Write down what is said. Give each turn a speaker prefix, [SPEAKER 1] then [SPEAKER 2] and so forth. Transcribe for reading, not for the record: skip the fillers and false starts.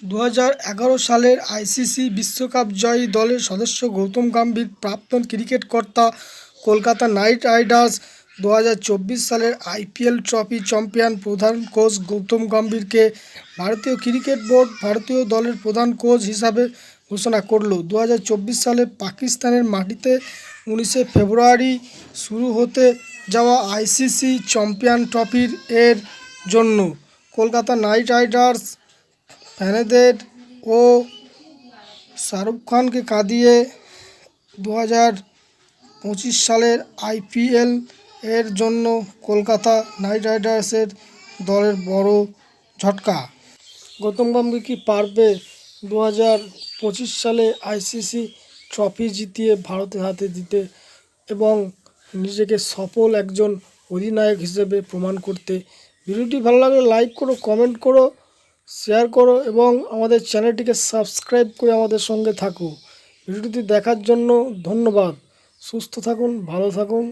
[SPEAKER 1] 2011 সালের আইসিসি বিশ্বকাপ জয়ী দলের সদস্য গৌতম গম্ভীর, প্রাক্তন ক্রিকেট কর্তা কলকাতা নাইট রাইডার্স। 2024 সালের আইপিএল ট্রফি চ্যাম্পিয়ন প্রধান কোচ গৌতম গম্ভীরকে ভারতীয় ক্রিকেট বোর্ড ভারতীয় দলের প্রধান কোচ হিসাবে ঘোষণা করল। 2024 সালে পাকিস্তানের মাটিতে 19 ফেব্রুয়ারি শুরু হতে যাওয়া আইসিসি চ্যাম্পিয়ন ট্রফির এর জন্য কলকাতা নাইট রাইডার্স ফ্যানেদের ও শাহরুখ খানকে কাঁদিয়ে 2025 সালের আইপিএল এর জন্য কলকাতা নাইট রাইডার্সের দলের বড় ঝটকা। গৌতম গম্ভীর কি পারবে 2025 সালে আইসিসি ট্রফি জিতিয়ে ভারতের হাতে দিতে এবং নিজেকে সফল একজন অধিনায়ক হিসেবে প্রমাণ করতে? ভিডিওটি ভালো লাগলে লাইক করো, কমেন্ট করো, শেয়ার করো এবং আমাদের চ্যানেলটিকে সাবস্ক্রাইব করে আমাদের সঙ্গে থাকো। ভিডিওটি দেখার জন্য ধন্যবাদ। সুস্থ থাকুন, ভালো থাকুন।